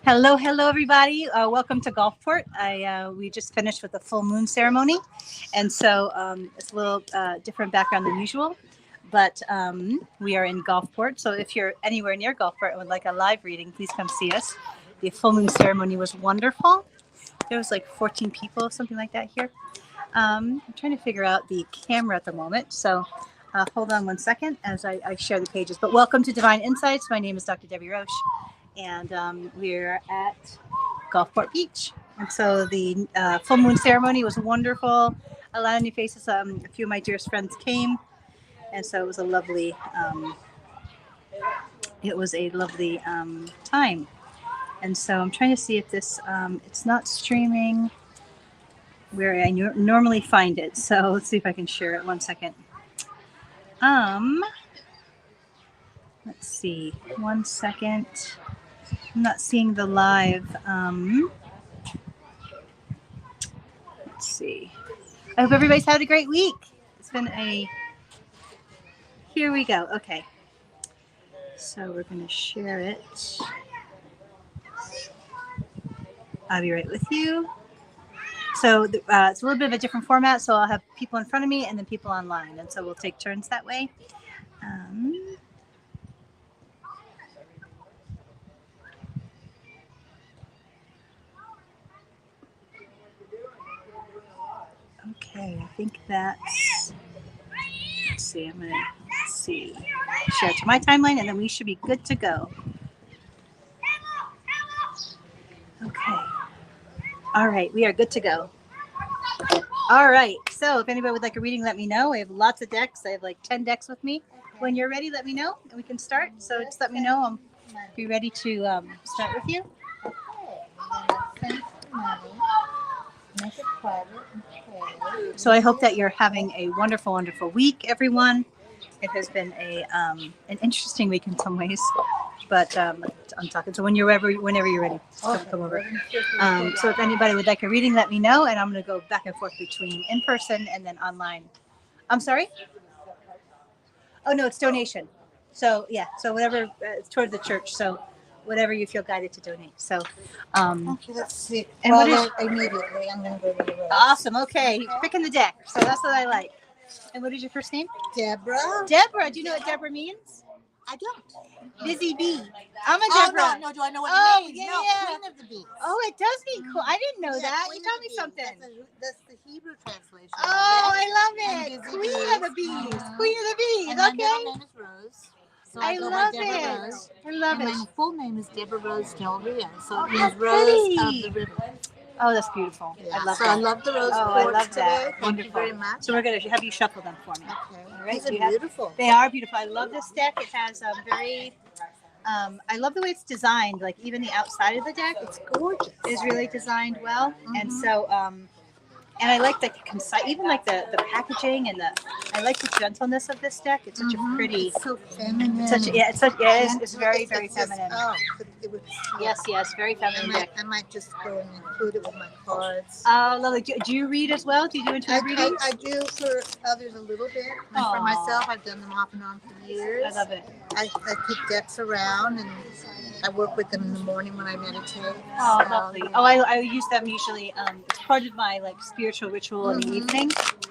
Hello, hello, everybody. Welcome to Gulfport. We just finished with the full moon ceremony, and so it's a little different background than usual. But we are in Gulfport, so if you're anywhere near Gulfport and would like a live reading, please come see us. The full moon ceremony was wonderful. There was like 14 people, something like that here. I'm trying to figure out the camera at the moment, so hold on one second as I share the pages. But welcome to Divine Insights. My name is Dr. Debbie Roche, and we're at Gulfport Beach. And so the full moon ceremony was wonderful. A lot of new faces. A few of my dearest friends came, and so it was a lovely time. And so I'm trying to see if this it's not streaming where I normally find it. So let's see if I can share it. One second. Let's see. 1 second. I'm not seeing the live. Let's see. I hope everybody's had a great week. It's been a. Here we go. Okay. So we're going to share it. I'll be right with you. So it's a little bit of a different format. So I'll have people in front of me and then people online. And so we'll take turns that way. Okay, I think that's, let's see, I'm going to share it to my timeline, and then we should be good to go. Okay. All right, we are good to go. All right, so if anybody would like a reading, let me know. I have lots of decks. I have like 10 decks with me. When you're ready, let me know, and we can start. So just let me know. I'll be ready to start with you. So I hope that you're having a wonderful, wonderful week, everyone. It has been an interesting week in some ways, but I'm talking. So whenever you're ready, come over. So if anybody would like a reading, let me know, and I'm going to go back and forth between in person and then online. I'm sorry? Oh no, it's donation. So yeah, so whatever it's toward the church. So whatever you feel guided to donate. So, okay, let's see. And what is immediately? I'm going to go to the Roche. Awesome. Okay, picking the deck. So that's what I like. And what is your first name? Deborah. Deborah. Do you know what Deborah means? I don't. Busy bee. I'm a Deborah. No, do I know what it means? Yeah, no, yeah. Queen of the Bees. Oh, it does mean cool. I didn't know that. You Queen tell of me the Bees. something. That's the Hebrew translation. Oh, I love And it. busy Queen bees. of the bees. Queen of the bees. And my Okay. middle name is Rose. So I go love by Deborah it. Rose. I love and it. my full name is Deborah Rose Del Rio. So it how means Rose pretty. of the River. Oh, that's beautiful. Yeah. I love so that. I love the rose I quartz love today. that. Thank Wonderful. you very much. So we're going to have you shuffle them for me. Okay. All right. These are beautiful. They are beautiful. I love this deck. It has a very, I love the way it's designed. Like even the outside of the deck, It's gorgeous. is really designed well. And so, and I like the concise, even like the packaging and I like the gentleness of this deck. It's such a pretty, It's so feminine. It's very, very feminine. It was, Yes, very feminine deck. I might just go and include it with my cards. Oh, lovely. Do you read as well? Do you do intuitive readings? I do for others a little bit. And for myself, I've done them off and on for years. I love it. I keep decks around and I work with them in the morning when I meditate. Oh, lovely. Oh, I use them usually. It's part of my like spiritual ritual in the evening.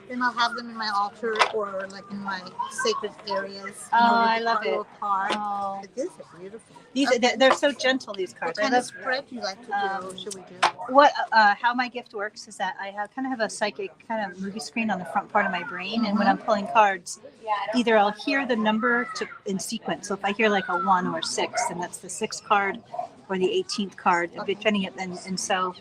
Then I'll have them in my altar or like in my sacred areas. Oh, I love it. Card. Oh. But these are beautiful. They're so gentle, these cards. What kind of spread do you like to do? Should we do? How my gift works is that I kind of have a psychic kind of movie screen on the front part of my brain, and when I'm pulling cards, either I'll hear the number in sequence. So if I hear like a 1 or a 6, then that's the 6th card, or the 18th card, depending and so.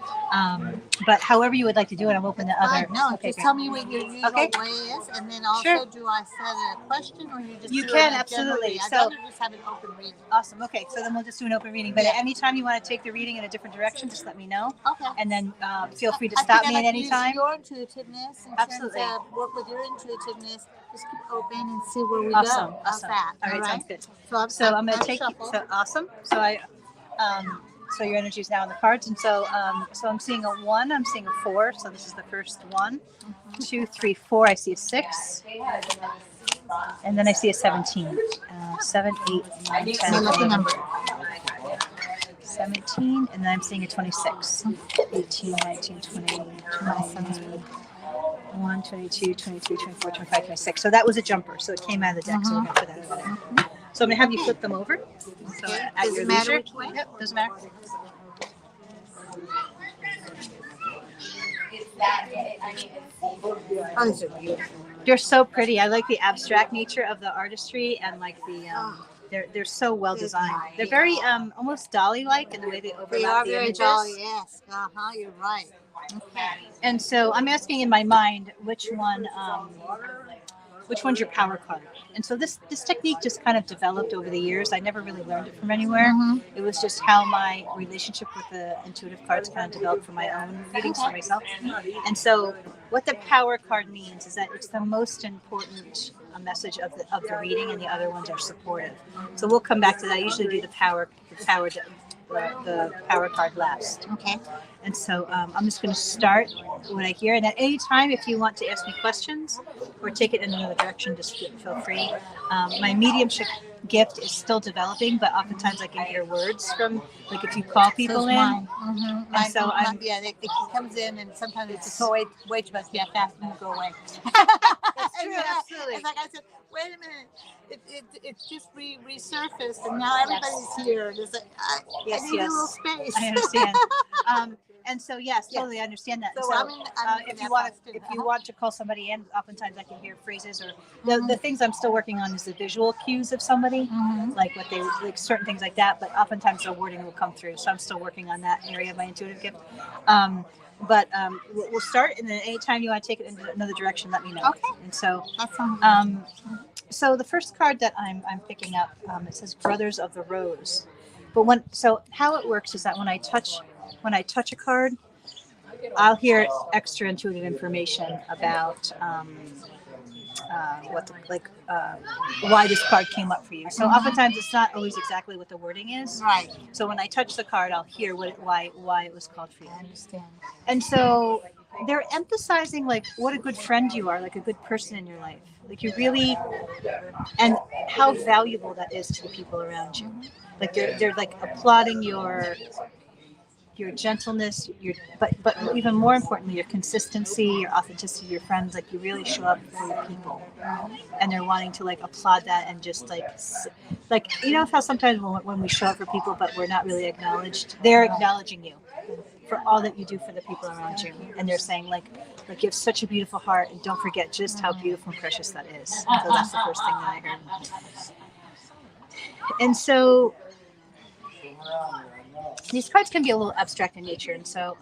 But however you would like to do it, I'm open to other. No, okay, just tell me what your usual way is, and then also do I set a question or you just you do can it absolutely. I'd So rather just have an open reading. Awesome. Okay, so then we'll just do an open reading. But at any time you want to take the reading in a different direction, just let me know. Okay. And then feel free to stop me at any time. Your intuitiveness and Absolutely. work with your intuitiveness. Just keep open and see where we Awesome. go. How's that? All right, sounds good. So I'm going to take you. So awesome. So your energy is now on the cards, and so I'm seeing a 1. I'm seeing a 4. So this is the first 1, 2, 3, 4. I see a 6, and then I see a 17. 7, 8, 9, 10. My lucky number. 17, and then I'm seeing a 26. 18, 19, 20, 21, 22, 23, 24, 25, 26. So that was a jumper. So it came out of the deck. So we're going to put that over there. So I'm going to have you flip them over. So at Does your it matter leisure. which way? Yep, doesn't matter. Oh, these are beautiful. They're so pretty. I like the abstract nature of the artistry and like the they're so well designed. They're very almost Dolly-like in the way they overlap They are the very images. dull, yes. You're right. Okay. And so I'm asking in my mind which one's your power card. And so this technique just kind of developed over the years. I never really learned it from anywhere. It was just how my relationship with the intuitive cards kind of developed for my own readings for myself. And so what the power card means is that it's the most important message of the reading, and the other ones are supportive. So we'll come back to that. I usually do the power card last. Okay. And so I'm just going to start what I hear. And at any time, if you want to ask me questions or take it in another direction, just feel free. My mediumship gift is still developing, but oftentimes I can hear words from, like if you call people in. Mine. And so I'm, he comes in, and sometimes it's just way too much. Yeah, fast and go away. that's true, absolutely. It's like I said, wait a minute. It's just resurfaced, and now everybody's here. It's like, I need a little space. I understand. And so yes, totally understand that. So, So, I'm if you want to call somebody in, oftentimes I can hear phrases or the things I'm still working on is the visual cues of somebody, like what they like certain things like that. But oftentimes the wording will come through, so I'm still working on that area of my intuitive gift. But we'll start, and then anytime you want to take it in another direction, let me know. Okay. And so, That sounds so the first card that I'm picking up, it says Brothers of the Rose. But how it works is that when I touch a card, I'll hear extra intuitive information about why this card came up for you. So oftentimes it's not always exactly what the wording is. right. So when I touch the card, I'll hear why it was called for you. I understand. And so they're emphasizing like what a good friend you are, like a good person in your life. Like you really, and how valuable that is to the people around you. Like they're like applauding your gentleness, but even more importantly, your consistency, your authenticity, your friends. Like you really show up for your people, and they're wanting to like applaud that and just like you know how sometimes when we show up for people, but we're not really acknowledged. They're acknowledging you for all that you do for the people around you, and they're saying like you have such a beautiful heart, and don't forget just how beautiful and precious that is. So that's the first thing that I heard. And so these cards can be a little abstract in nature, and so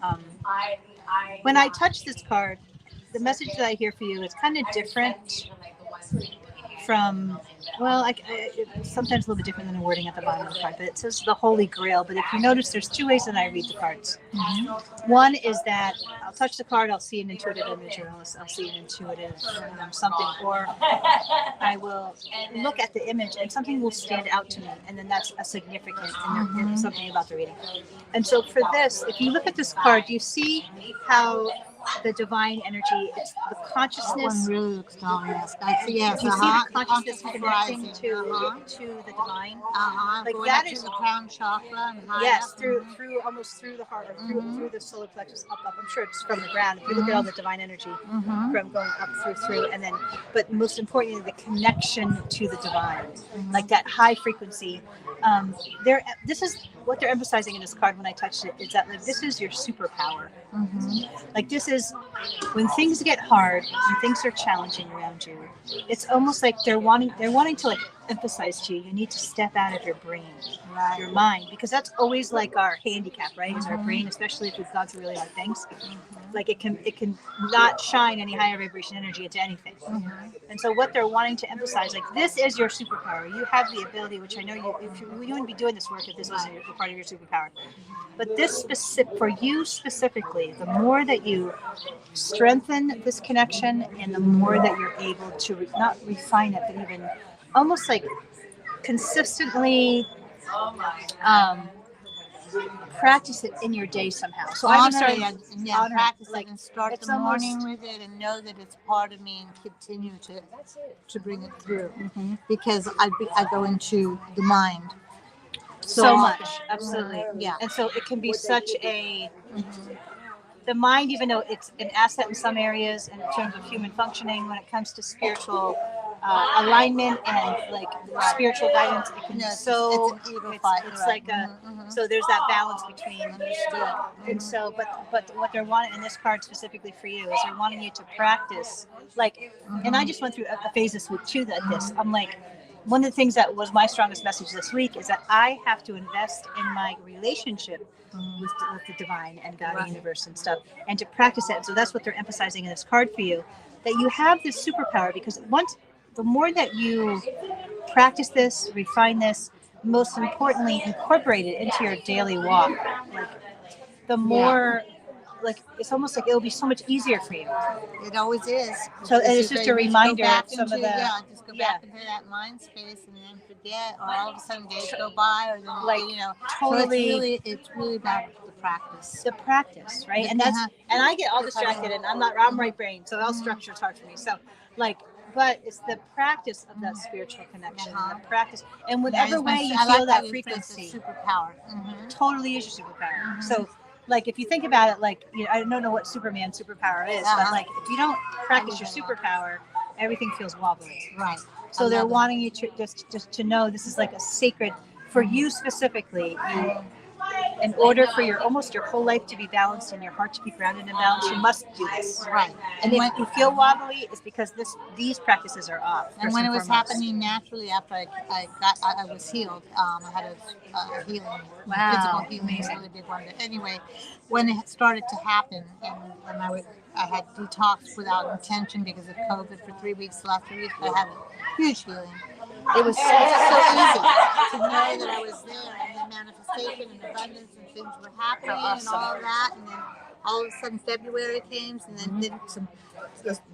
when I touch this card, the message that I hear for you is kind of different from, it's sometimes a little bit different than the wording at the bottom of the card, but it says the Holy Grail. But if you notice, there's two ways that I read the cards. One is that I'll touch the card, I'll see an intuitive image, or I'll see an intuitive something, or I will look at the image and something will stand out to me, and then that's a significant and something about the reading. And so for this, if you look at this card, do you see how the divine energy, it's the consciousness. One really looks Dolly-esque. I see, yes. You see the consciousness connecting to the divine. Like Like that that is is the crown chakra. And yes, through almost through the heart, or through the solar plexus up. I'm sure it's from the ground. If you look at all the divine energy from going up through, and then, but most importantly, the connection to the divine, like that high frequency. This is what they're emphasizing in this card when I touched it, is that like this is your superpower. Like this is when things get hard, when things are challenging around you, it's almost like they're wanting to like emphasize to you, you need to step out of your brain, your mind, because that's always like our handicap, right? Is our brain, especially if we've gone through really hard things. Like it can not shine any higher vibration energy into anything. And so what they're wanting to emphasize, like this is your superpower. You have the ability, which I know you wouldn't be doing this work if this wasn't part of your superpower. But this for you specifically, the more that you strengthen this connection, and the more that you're able to not refine it, but even almost like consistently practice it in your day somehow. So I started practice like it and start it's the morning almost- with it, and know that it's part of me, and continue to bring it through, because I go into the mind. so much. Absolutely. Yeah. And so it can be such a, Mhm. the mind, even though it's an asset in some areas in terms of human functioning, when it comes to spiritual alignment and like spiritual guidance, it can be so. It's an ego It's, fight. it's Right. like a. Mhm. So there's that balance between. Understood. And so, but what they're wanting in this card specifically for you is they're wanting you to practice, like, and I just went through a phase this week too. That this, I'm like, one of the things that was my strongest message this week is that I have to invest in my relationship with the divine and God and universe and stuff, and to practice it. So that's what they're emphasizing in this card for you, that you have this superpower, because the more that you practice this, refine this, most importantly, incorporate it into your daily walk, like the more, like it's almost like it'll be so much easier for you. It always is. So and it's just a reminder of some of the just go back into that mind space and then forget, or all of a sudden days go by, or then like totally. So it's really about the practice. The practice, right? And that's and I get all distracted, and I'm right brain, so all structure is hard for me. So like, but it's the practice of that spiritual connection, and the practice, and whatever way you feel that frequency, superpower. Totally is your superpower. So like if you think about it, like, you know, I don't know what Superman's superpower is, but like if you don't practice your superpower, everything feels wobbly. Right. So they're wanting you to just to know this is like a sacred for you specifically. In order for your almost your whole life to be balanced and your heart to be grounded and balanced, you must do this. Right. And if you feel wobbly, it's because these practices are off. And when it was happening naturally after I was healed, I had a healing, physical healing, a really big one. But anyway, when it started to happen, and I had detox without intention because of COVID for 3 weeks. The last 3 weeks, I had a huge healing. It was so easy to know that I was there, and the manifestation and abundance and things were happening and all of that. And then all of a sudden February came, and then did some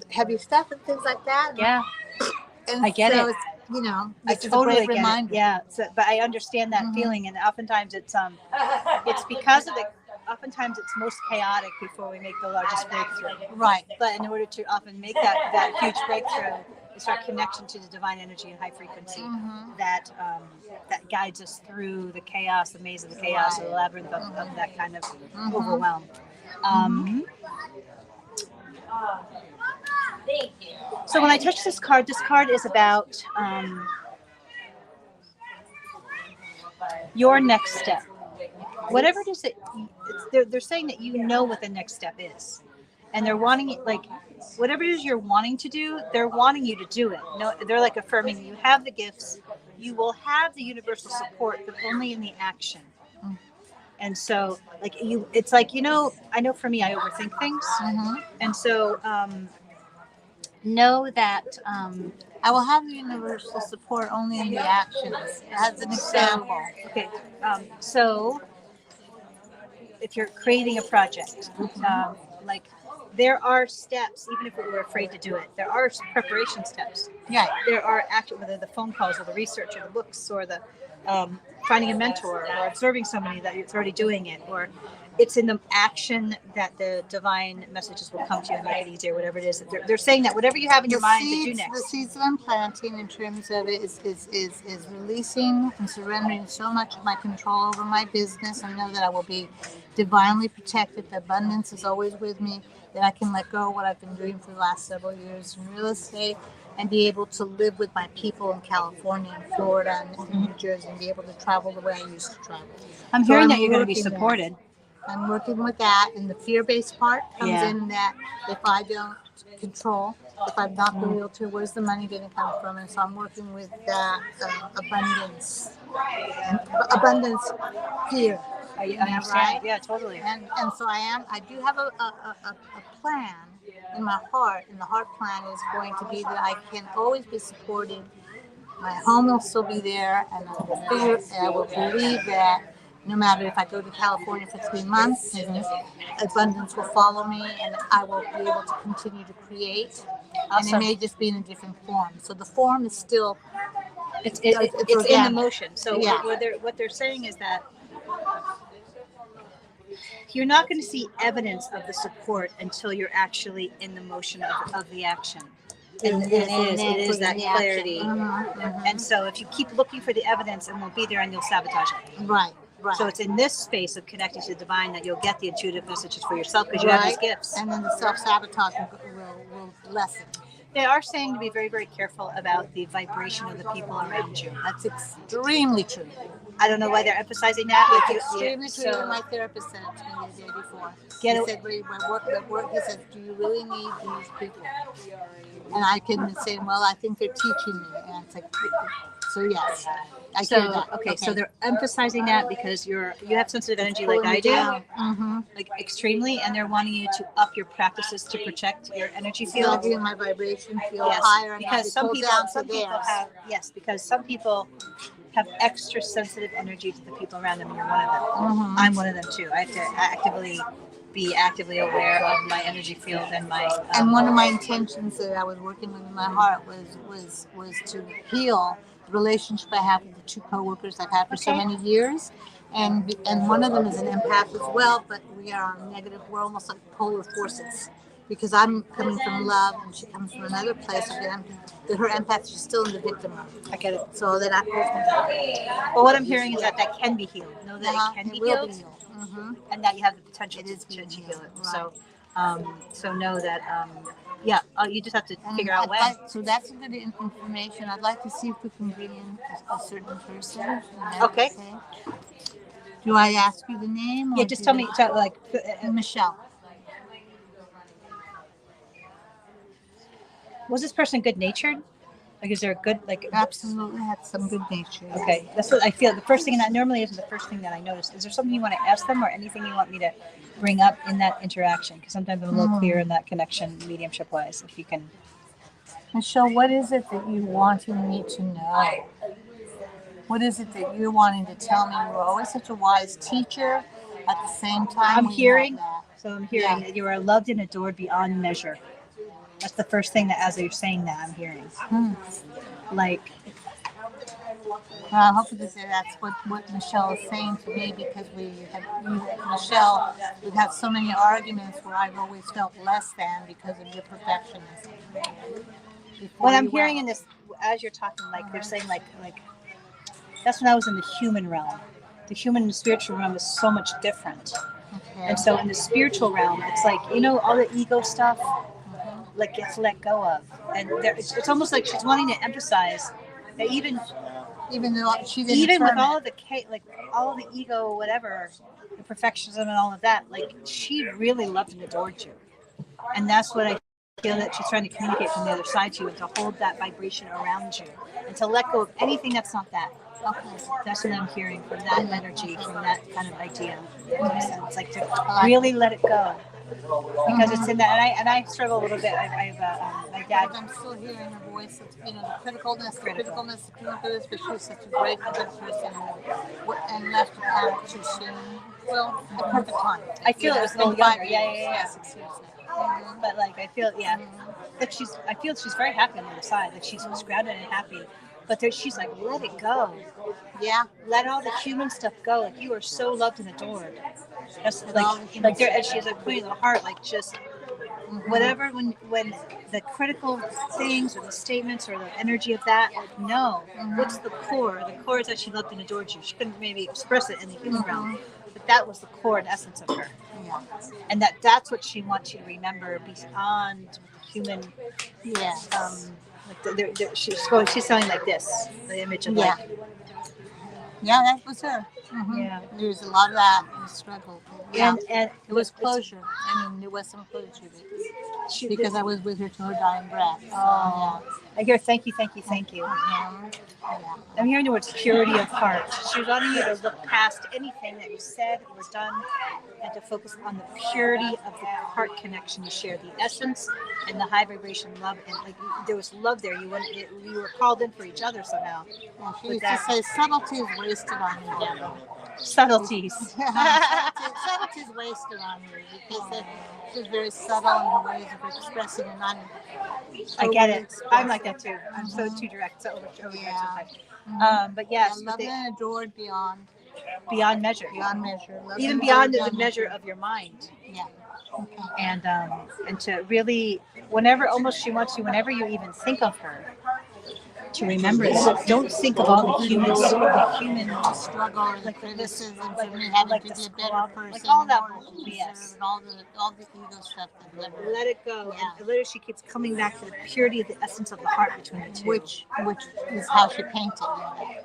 heavy stuff and things like that. Yeah, and I get so it. It's, you know, I totally get reminder. it. Yeah, so, but I understand that feeling, and oftentimes it's because of the. Oftentimes it's most chaotic before we make the largest breakthrough. Right. But in order to often make that huge breakthrough, it's our connection to the divine energy and high frequency that guides us through the chaos, the maze of the chaos, or the labyrinth of that kind of overwhelm. So when I touch this card is about your next step. Whatever it is that they're saying that you know what the next step is, and they're wanting it, like whatever it is you're wanting to do, they're wanting you to do it. No, they're like affirming you have the gifts, you will have the universal support, but only in the action. And so, like it's like, you know, I know for me, I overthink things, and so know that I will have the universal support only in the actions. As an example. Okay, so if you're creating a project, like there are steps, even if we were afraid to do it, there are preparation steps. Yeah. There are actually, whether the phone calls or the research or the books or the finding a mentor or observing somebody that it's already doing it, or it's in the action that the divine messages will come to you and make it easier, whatever it is. They're saying that whatever you have in your mind to do next. The seeds that I'm planting in terms of it is releasing and surrendering so much of my control over my business. I know that I will be divinely protected. The abundance is always with me, that I can let go of what I've been doing for the last several years in real estate and be able to live with my people in California and Florida and New Jersey and be able to travel the way I used to travel. I'm hearing that you're going to be supported. I'm working with that, and the fear-based part comes in that if I don't control, if I'm not the realtor, where's the money going to come from? And so I'm working with that abundance fear. I understand. Right? Yeah, totally. And so I do have a plan in my heart, and the heart plan is going to be that I can always be supported. My home will still be there, and I will believe that no matter if I go to California for 3 months, abundance will follow me, and I will be able to continue to create. Awesome. And it may just be in a different form. So the form is still it's in the motion. So what they're saying is that you're not going to see evidence of the support until you're actually in the motion of the action. And it is. then It is putting that the action. clarity. And so if you keep looking for the evidence, it won't be there, and you'll sabotage it. Right. Right. So it's in this space of connecting to the divine that you'll get the intuitive messages for yourself because you have these gifts. And then the self-sabotage will lessen. They are saying to be very, very careful about the vibration of the people around you. That's extremely true. I don't know why they're emphasizing that. It's extremely true. So My therapist said it to me the day before. Get He it- said, my work, he said, do you really need these people? And I can say, well, I think they're teaching me. And it's like, so yes, I hear that. Okay, so they're emphasizing that because you have sensitive energy like I do, like extremely, and they're wanting you to up your practices to protect your energy field. Feel my vibration, feel Yes, higher, because some people have because some people have extra sensitive energy to the people around them, and you're one of them. I'm one of them too. I have to be actively aware of my energy field and my. And one of my intentions that I was working with in my heart was to heal the relationship I have with the two coworkers I've had for so many years, and one of them is an empath as well, but we are on negative. We're almost like polar forces. Because I'm coming from love and she comes from another place. Her empath, she's still in the victim mode. I get it. So they're not both together. Well, what I'm hearing is that can be healed. Know that it can be will healed, and that you have the potential to heal it. Right. So know that, you just have to figure out when. So that's a good information. I'd like to see if we can bring in a certain person. Okay. Do I ask you the name? Yeah, just tell me, Michelle. Was this person good-natured? Like, is there a good, Absolutely, had some good nature. Okay, that's what I feel. The first thing, and that normally isn't the first thing that I notice. Is there something you want to ask them or anything you want me to bring up in that interaction? Because sometimes I'm a little clear in that connection, mediumship-wise, if you can. Michelle, what is it that you wanting me to know? What is it that you're wanting to tell me? You were always such a wise teacher. At the same time, I'm hearing that you are loved and adored beyond measure. That's the first thing that, as you're saying that, I'm hearing. Like, I hope that's what Michelle is saying to me, because Michelle, we've had so many arguments where I've always felt less than because of your perfectionism. What I'm hearing in this, as you're talking, like they're saying, like that's when I was in the human realm. The human and spiritual realm is so much different. And so in the spiritual realm, it's like, all the ego stuff, like, gets let go of. And it's almost like she's wanting to emphasize that even though she didn't even with all of the all of the ego, whatever, the perfectionism and all of that, like, she really loved and adored you. And that's what I feel that she's trying to communicate from the other side to you, and to hold that vibration around you and to let go of anything that's not that. That's what I'm hearing from that energy, from that kind of idea. It's like to really let it go, because it's in that. And I struggle a little bit. I have my dad. I'm still hearing her voice. The criticalness, but she's such a great good person, and left the planet too soon. Well, the perfect time. I feel it was a little younger. Yeah. 6 years now. But I feel, that I feel she's very happy on the other side. Like, she's grounded and happy. But she's like, let it go. Yeah. Let all the human stuff go. Like, you are so loved and adored. That's like there, and she's like pointing to the heart, like, just whatever. When the critical things or the statements or the energy of that, no. What's the core? The core is that she loved and adored you. She couldn't maybe express it in the human realm, but that was the core and essence of her. Yeah. And that's what she wants you to remember beyond human. Yeah. She's telling like this, the image of yeah, that was her. Yeah, there's a lot of that in the struggle. And it was closure. There was some closure because I was with her to her dying breath. I hear thank you. I'm hearing the words purity of heart. She's wanting you to look past anything that you said or done, and to focus on the purity of the heart connection you share, the essence and the high vibration love. And there was love there. You were called in for each other somehow. She used to say subtlety is wasted on you. Subtleties. Subtlety is wasted on you, because she's very subtle in her ways of expressing, and I get it. I'm like that too. I'm so too direct, so over sometimes. But yes, loved and adored beyond measure. Beyond measure. Even beyond the measure of your mind. Yeah. And to really whenever almost she wants you, whenever you even think of her, to remember that. Don't think of all the human struggle or the like criticism like, for me having like to the be a squab, better person, like all that or to yes. deserve, and all the ego stuff that never. Let it go. Yeah. And literally, she keeps coming back to the purity of the essence of the heart between the two. Which is how she painted.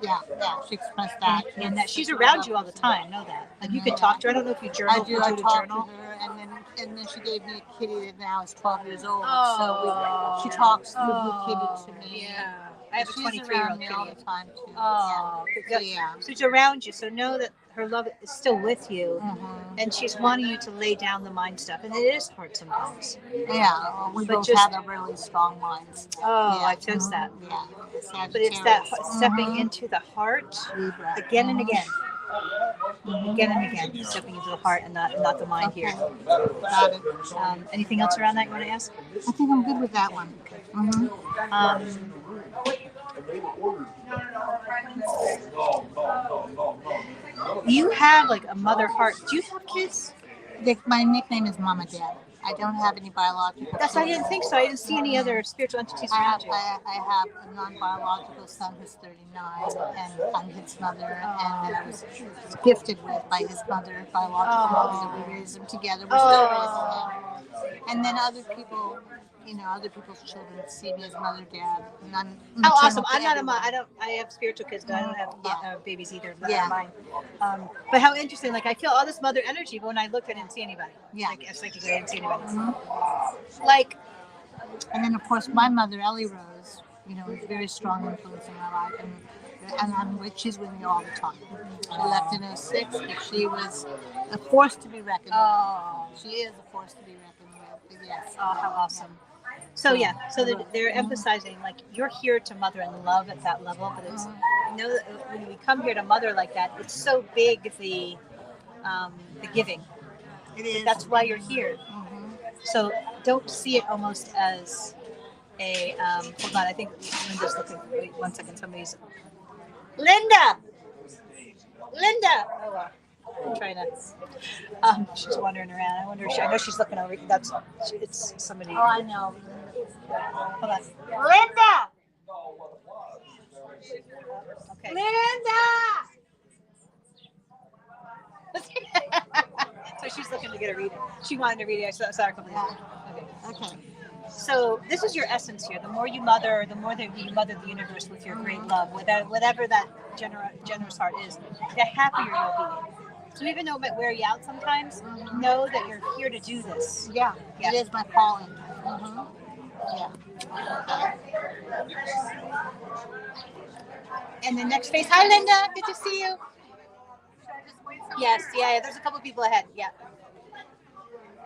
Yeah, she expressed that. And that she's around you all the time. Know that. Like you can talk to her. I don't know if you journal. I do. I talk to her, and then she gave me a kitty that now is 12 years old. So she talks through the kitty to me. Yeah. I have a 23-year-old kitty all the time too. Oh, yeah. So she's around you. So know that her love is still with you, and she's wanting you to lay down the mind stuff. And it is hard sometimes. Yeah, we both have a really strong minds. Oh, I sense that. Yeah, but it's that stepping into the heart again and again. Again and again, stepping into the heart and not the mind here. Got it. Anything else around that you want to ask? I think I'm good with that one. You have like a mother heart. Do you have kids? My nickname is Mama Dad. I don't have any biological. That's why I didn't think so. I didn't see any other spiritual entities around you. I have a non-biological son who's 39, and I'm his mother, and I was gifted with by his mother, biological mother, that we raised him together. We're still raising him. And then other people, other people's children see me as mother, dad. How awesome! I'm not a mom. I have spiritual kids, but I don't have babies either. Mine. But how interesting! Like I feel all this mother energy, but when I looked, I didn't see anybody. Yeah, like it's like I didn't see anybody. Like, and then of course my mother, Ellie Rose, was a very strong influence in my life, and she's with me all the time. She left in 06, but she was a force to be reckoned with. She is a force to be reckoned with. But yes. Oh, how awesome! So they're emphasizing like you're here to mother and love at that level, but it's that when we come here to mother like that, it's so big the giving. It is. That's why you're here. So don't see it almost as a hold on. I think Linda's looking. Wait 1 second. Somebody's Linda. Oh wow. I'm trying to. She's wandering around. I know she's looking over. It's somebody. Oh, I know. Hold on. Linda. Okay. Linda. So she's looking to get a reading. She wanted to read it. I saw her completely. Okay. So this is your essence here. The more you mother, the more that you mother the universe with your great love, whatever that generous heart is, the happier you'll be. So even though it might wear you out sometimes, know that you're here to do this. Yeah. It is my calling. Yeah. And the next face. Hi, Linda. Good to see you. Yes. Yeah. There's a couple people ahead. Yeah.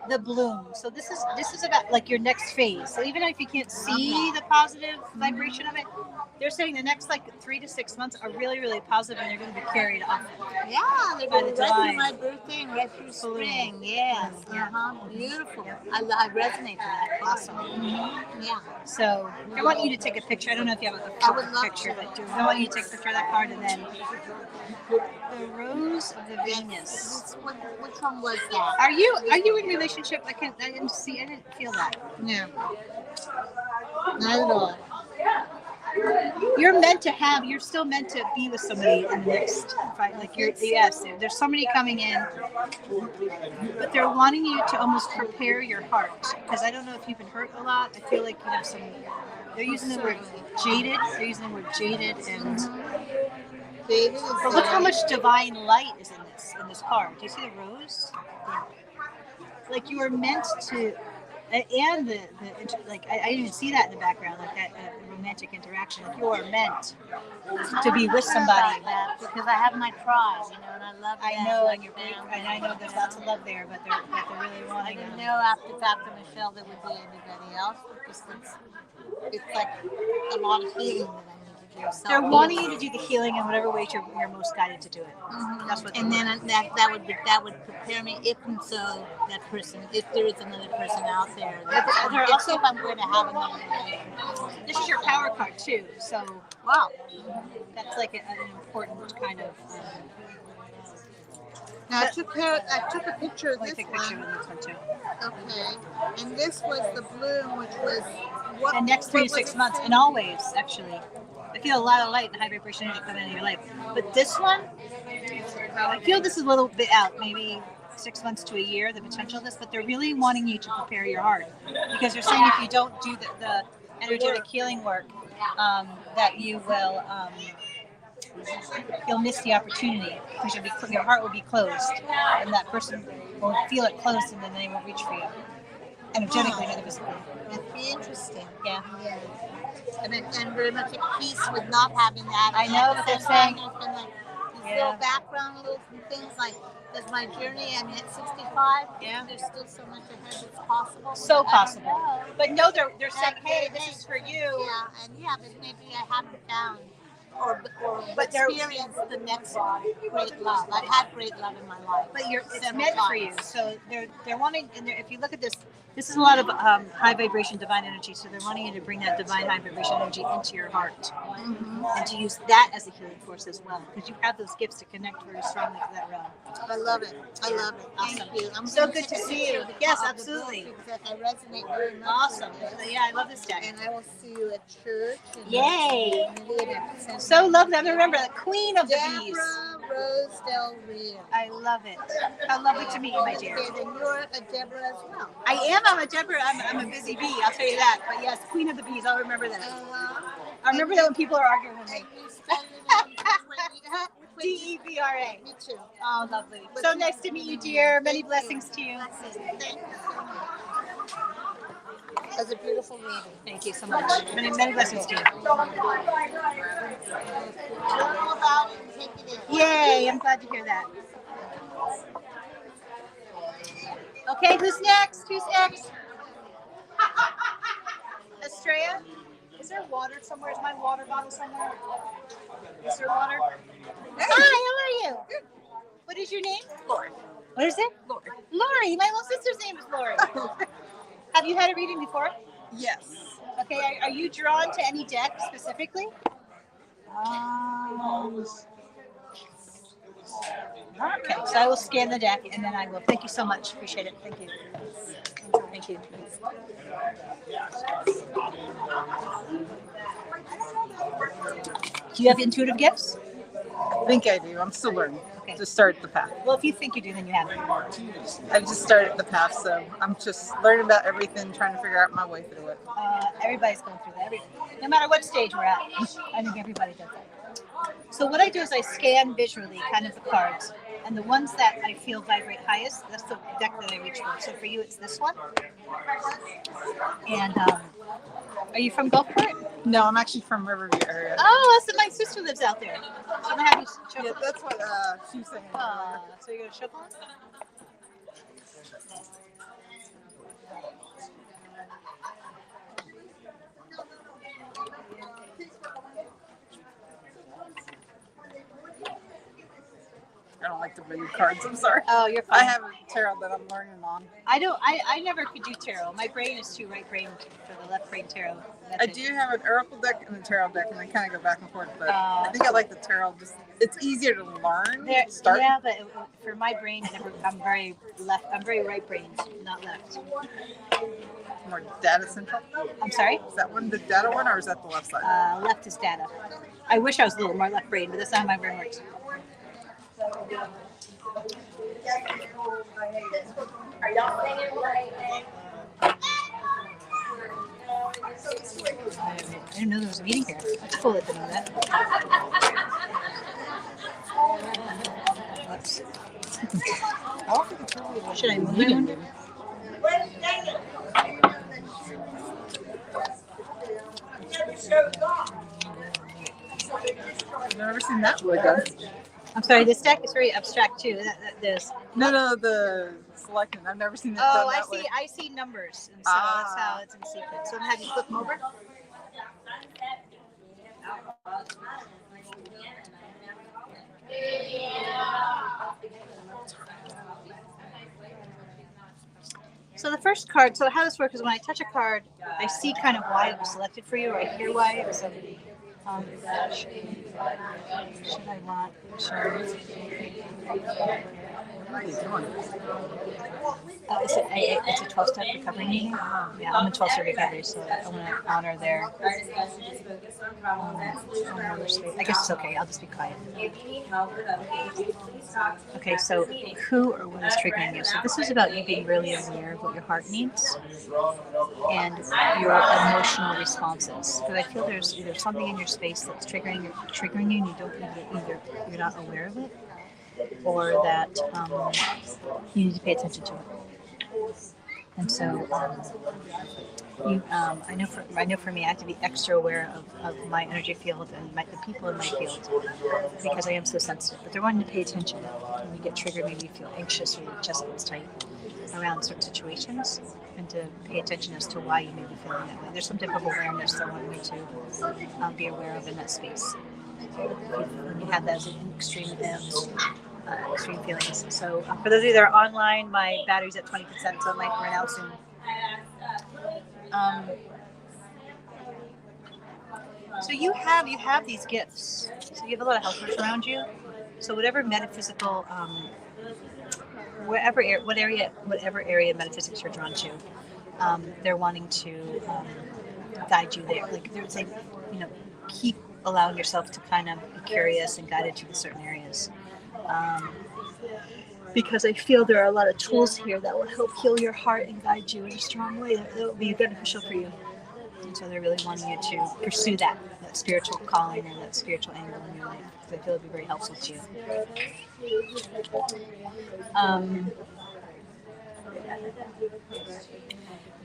The bloom. So this is about like your next phase. So even if you can't see the positive vibration of it, they're saying the next like 3 to 6 months are really, really positive, and they're going to be carried off. Yeah, they're going to be right through my birthday and right through spring. Yes. Beautiful. I resonate with that. Awesome. Yeah. So I want you to take a picture. I don't know if you have a picture, but I want you to take a picture of that card, and then the Rose of the Venus. Which one was that? Are you in relationship? I didn't feel that. No. Not at all. You're still meant to be with somebody in the next fight. Like there's somebody coming in, but they're wanting you to almost prepare your heart. Because I don't know if you've been hurt a lot. I feel like you have some, they're using the word jaded. They're using the word jaded and but look how much divine light is in this card. Do you see the rose? Like you are meant to, and the like I didn't even see that in the background, like that romantic interaction. Like you are meant to be with somebody. Because I have my tribe, and I love them. I know, and I know there's lots of love there, but they're really wanting. I didn't know after Dr. Michelle there would be anybody else. Because it's like a lot of healing that I need. They're wanting you to do the healing in whatever way you're most guided to do it. That's what. And then that would prepare me if there is another person out there. Also, if I'm going to have another relationship. This is your power card too. So wow, that's like an important kind of. Now I took a picture of Let me this take a picture one. of this one too. Okay, and this was the bloom, which was what? And next 3 what to was 6 it months, saying? and always actually. I feel a lot of light and high vibration energy coming into your life. But this one, I feel this is a little bit out, maybe 6 months to a year, the potential of this, but they're really wanting you to prepare your heart. Because they're saying if you don't do the energetic healing work, that you will, you'll miss the opportunity because your heart will be closed and that person will feel it closed and then they won't reach for you. Energetically, metaphysically. It'd be interesting. Yeah. Yeah. And very much at peace with not having that. I know, but they're saying. There's been like these Yeah. little background little things like there's my journey. I'm at 65. Yeah. There's still so much ahead that's possible. So I don't possible. know. But no, they're saying, And hey, this is for you. Yeah, and but maybe I haven't found or But they're- experienced the next great love. I've had great love in my life. But it's several meant for you. times. So they're wanting, and if you look at this is a lot of high vibration divine energy. So they're wanting you to bring that divine high vibration energy into your heart and to use that as a healing force as well, because you have those gifts to connect very strongly to that realm. I love it. I love it. Awesome. Thank you. I'm So gonna good take to a see picture you. of the- Yes, of the absolutely. book Because I resonate very much. Awesome. with it. Yeah, I love this deck. And I will see you at church. Yay. And So lovely. I remember the queen of the bees. Deborah Rose Del Rio. I love it. How lovely to meet you, my dear. Okay, then you're a Deborah as well. I am. I'm a Deborah. I'm a busy bee. I'll tell you that. But yes, queen of the bees. I'll remember that. I remember that when people are arguing with me. And you started out with DEBRA. Me too. Oh, lovely. So nice to meet you, dear. Many Thank blessings to you. Thank you so much. It was a beautiful reading. Thank you so much. Many blessings to you. Learn all about it and take it in. Yay! I'm glad to hear that. Okay, who's next? Who's next? Estrella? Is there water somewhere? Is my water bottle somewhere? Is there water? Hi, how are you? What is your name? Lori. What is it? Lori. Lori. My little sister's name is Lori. Have you had a reading before? Yes. Okay, are you drawn to any deck specifically? Okay, so I will scan the deck and then I will. Thank you so much. Appreciate it. Thank you. Thank you. Do you have intuitive gifts? I think I do. I'm still learning. Okay. Just started the path. Well, if you think you do, then you have it. I just started the path, so I'm just learning about everything, trying to figure out my way through it. Everybody's going through that. No matter what stage we're at, I think everybody does that. So what I do is I scan visually kind of the cards. And the ones that I feel vibrate highest, that's the deck that I reach for. So for you, it's this one. And are you from Gulfport? No, I'm actually from Riverview area. Oh, so my sister lives out there. So I'm gonna have you show Yeah, that's what she was saying. So you're gonna show one? I don't like to bring cards. I'm sorry. Oh, you're fine. I have a tarot that I'm learning on. I never could do tarot. My brain is too right brain for the left brain tarot. I do have an oracle deck and a tarot deck, and I kind of go back and forth. But I think I like the tarot. Just it's easier to learn. Start. Yeah, but for my brain, I'm very left. I'm very right brained, not left. More data central. I'm sorry. Is that one the data one, or is that the left side? Left is data. I wish I was a little more left brain, but that's not how my brain works. Are y'all singing right? I didn't know there was a meeting here. That's cool to know that. Whoops. Should I move it? I've never seen that one done. I'm sorry, this deck is very abstract too. This. No, the selection. I've never seen it Oh, done that way. I see numbers, and so that's how it's in sequence. So have you flip them over? So the first card, so how this works is when I touch a card, I see kind of why it was selected for you, or I hear why it was selected. Should I want? Sure. It's a 12-step recovery meeting. Yeah, I'm in 12-step recovery, so I want to honor their. I guess it's okay. I'll just be quiet. Okay, so who or what is triggering you? So this is about you being really aware of what your heart needs and your emotional responses. Because I feel there's either something in your space that's triggering you, and you don't either you're not aware of it, or that you need to pay attention to it. And so, I know for me, I have to be extra aware of my energy field and the people in my field because I am so sensitive. But they're wanting to pay attention. When you get triggered, maybe you feel anxious or your chest gets tight around certain situations, and to pay attention as to why you may be feeling that way. There's some type of awareness they're wanting me to be aware of in that space. When you have that as an extreme feelings. So for those of you that are online, my battery's at 20%, so it might run out soon. So you have these gifts. So you have a lot of helpers around you. So whatever metaphysical, whatever area of metaphysics you're drawn to, they're wanting to guide you there. Like they're saying, keep allowing yourself to kind of be curious and guided to certain areas. Because I feel there are a lot of tools here that will help heal your heart and guide you in a strong way that will be beneficial for you. And so they're really wanting you to pursue that spiritual calling and that spiritual angle in your life, because I feel it would be very helpful to you.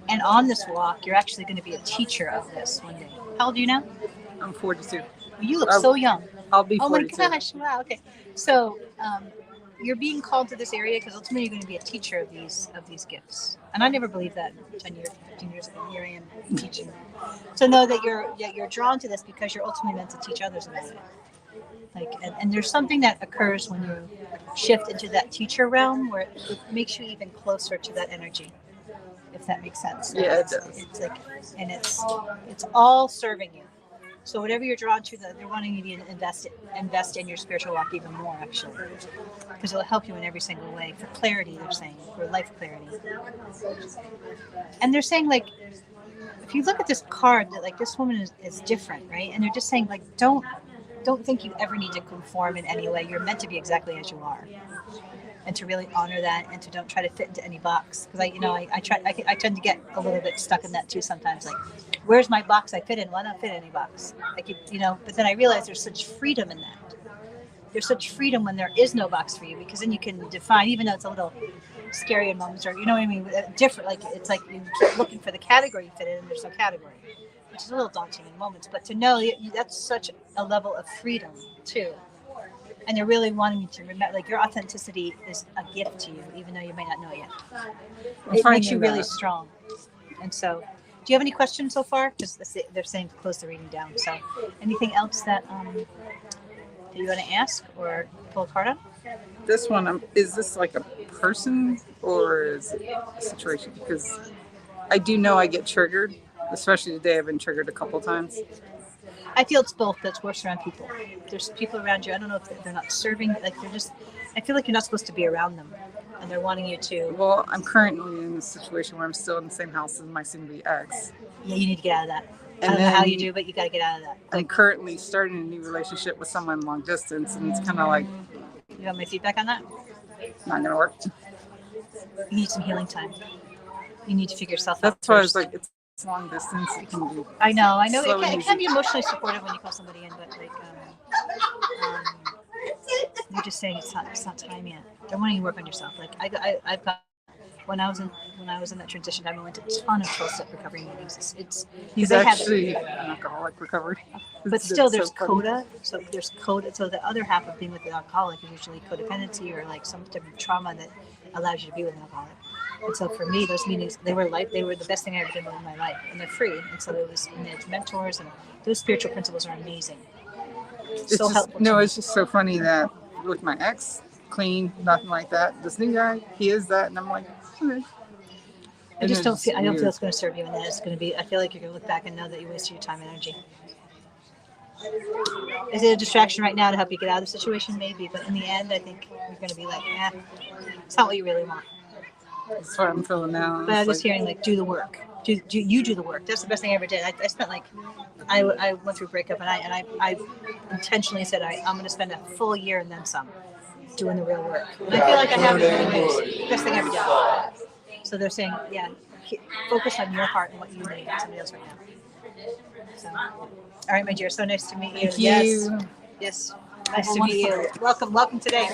And on this walk, you're actually going to be a teacher of this one day. How old are you now? I'm 42. You look so young. I'll be 42. Oh my gosh! Wow. Okay. So you're being called to this area because ultimately you're going to be a teacher of these gifts. And I never believed that 10 years, 15 years ago. Here I am teaching. So know that you're drawn to this because you're ultimately meant to teach others about it. And there's something that occurs when you shift into that teacher realm where it makes you even closer to that energy. If that makes sense. Yeah, it does. It's like, and it's all serving you. So whatever you're drawn to, they're wanting you to invest in your spiritual walk even more, actually, because it'll help you in every single way for clarity. They're saying for life clarity, and they're saying like, if you look at this card, that like this woman is different, right? And they're just saying like, don't think you ever need to conform in any way. You're meant to be exactly as you are. And to really honor that, and to don't try to fit into any box, because I tend to get a little bit stuck in that too sometimes. Like, where's my box I fit in? Why not fit in any box? But then I realize there's such freedom in that. There's such freedom when there is no box for you, because then you can define, even though it's a little scary in moments, or you know what I mean, different. Like it's like you keep looking for the category you fit in, and there's no category, which is a little daunting in moments. But to know that's such a level of freedom too. And they're really wanting you to remember, like your authenticity is a gift to you, even though you may not know it yet. It makes you really strong. And so, do you have any questions so far? Because they're saying to close the reading down. So, anything else that you want to ask or pull a card on? This one, is this like a person or is it a situation? Because I do know I get triggered, especially today. I've been triggered a couple times. I feel it's both. That's worse around people. There's people around you. I don't know if they're not serving. Like they're just. I feel like you're not supposed to be around them, and they're wanting you to. Well, I'm currently in a situation where I'm still in the same house as my soon-to-be ex. Yeah, you need to get out of that. I don't know how you do, but you got to get out of that. I'm currently starting a new relationship with someone long distance, and it's kind of like. You want my feedback on that? Not gonna work. You need some healing time. You need to figure yourself out. That's why I was like, it's long distance. It can be. I know. It can be emotionally supportive when you call somebody in, but like, they're just saying it's not time yet. They're wanting you to work on yourself. Like I've got. When I was in that transition time, I went to a ton of 12-step recovery meetings. He's actually an alcoholic recovery. But still, there's coda. So there's coda. So the other half of being with an alcoholic is usually codependency or like some type of trauma that allows you to be with an alcoholic. And so for me, those meetings, they were the best thing I ever did in my life, and they're free. And so there's mentors, and those spiritual principles are amazing. So helpful. No, it's just so funny that with my ex, clean, nothing like that. This new guy, he is that, and I'm like. I don't feel it's going to serve you, and that it's going to be. I feel like you're going to look back and know that you wasted your time and energy. is it a distraction right now to help you get out of the situation? Maybe, but in the end, I think you're going to be like, it's not what you really want. That's what I'm feeling now. But I was It's just hearing like, do the work. You do the work. That's the best thing I ever did. I spent like, I went through a breakup, and I intentionally said I'm going to spend a full year and then some doing the real work. And I feel like I have in many ways. Best thing I ever did. So they're saying, focus on your heart and what you need, not somebody else right now. So, all right, my dear. So nice to meet you. Thank you. Yes. Nice to meet you. Welcome today.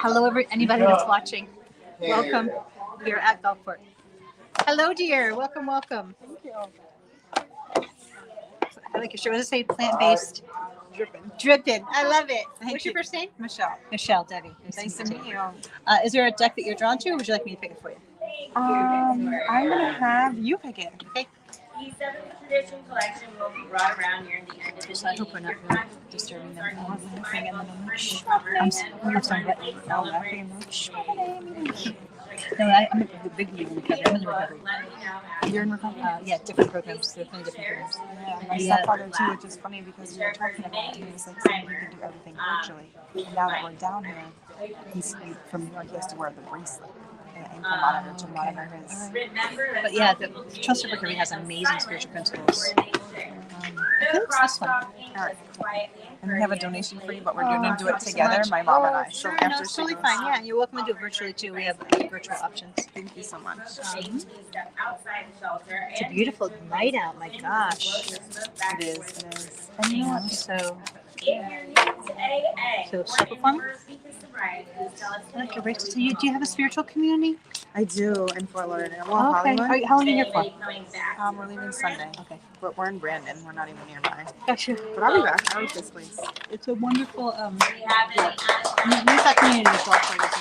Hello, anybody that's watching. Welcome. We are at Gulfport. Hello, dear. Welcome. Thank you. I like your shirt. What does it say? Plant-based. Drippin'. I love it. What's your first name? Michelle. Debbie. Nice to meet you. Is there a deck that you're drawn to, or would you like me to pick it for you? I'm gonna have you pick it. Okay. The 7th edition collection will be brought around near the end of the So I hope we're not really disturbing them. I'm sorry, what? No, I'm in the big league recovery. I'm in the recovery. You're in recovery. Yeah, different programs. There's many different programs. Yeah, my stepfather too, which is funny because we were talking about it. He was like saying he can do everything virtually. And now that we're down here, he's from New York. He has to wear the bracelet, the ankle monitor to monitor his. But yeah, the Trust of Recovery has amazing spiritual principles. I think it's this one. All right. And we have a donation for you, but we're going to do it together, my mom and I. Sure, after no, it's she totally goes- fine. Yeah, you're welcome to do it virtually too. We have virtual options. Thank you so much. It's a beautiful night out. My gosh. It is. And you know what? So circle fun. I like your bracelet. So do you have a spiritual community? I do in Fort Lauderdale. Well, Oh, okay. Hollywood. How long are you here for? We're leaving Sunday. Okay. But we're in Brandon. We're not even nearby. Gotcha. But I'll be back. I like this place. It's a wonderful use that community as well for this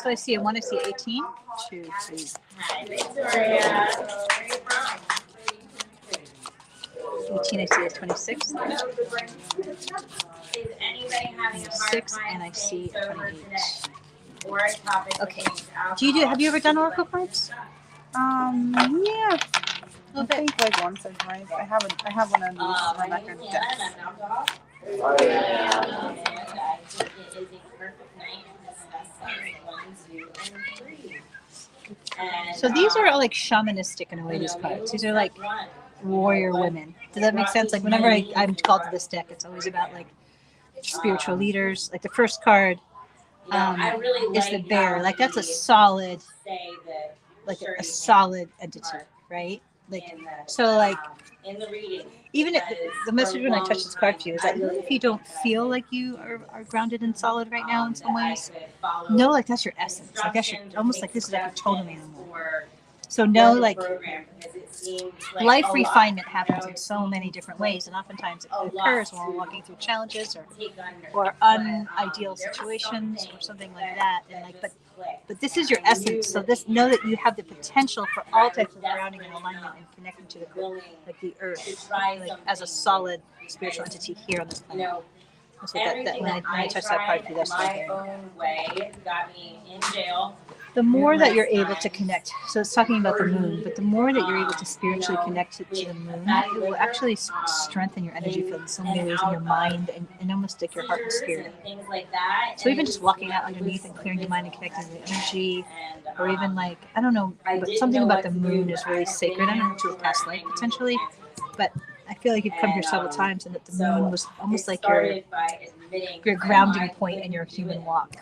So I see 1, I see 18, 2, 3. 18, I see is 26. 6, and I see 28. Okay. Have you ever done oracle cards? Yeah. A I little bit. think like once or twice. I have one of these Rebecca decks. So these are all like shamanistic in a way, these cards. These are like warrior women. Does that make sense? Like whenever I'm called to this deck, it's always about like spiritual leaders. Like the first card is the bear. Like that's a solid, like a solid entity, right? Like so, like even if the message when I touch this card for you is that even if you don't feel like you are grounded and solid right now in some ways, know like that's your essence. Like that's your, almost like this is like a totem animal. So know like life refinement happens in so many different ways, and oftentimes it occurs when we're walking through challenges or unideal situations or something like that. And like, but this is your essence. So know that you have the potential for all types of grounding and alignment and connecting to the earth, like as a solid spiritual entity here on this planet. That's what that when I touch that card through, that's what I'm hearing. The more that you're able to connect, so it's talking about the moon, but the more that you're able to spiritually connect to the moon, it will actually strengthen your energy field in so many ways in your mind and almost like your heart and spirit. So even just walking out underneath and clearing your mind and connecting with the energy, or even like, I don't know, but something about the moon is really sacred. I don't know, to a past life potentially, but I feel like you've come here several times and that the moon was almost like your grounding point in your human walk.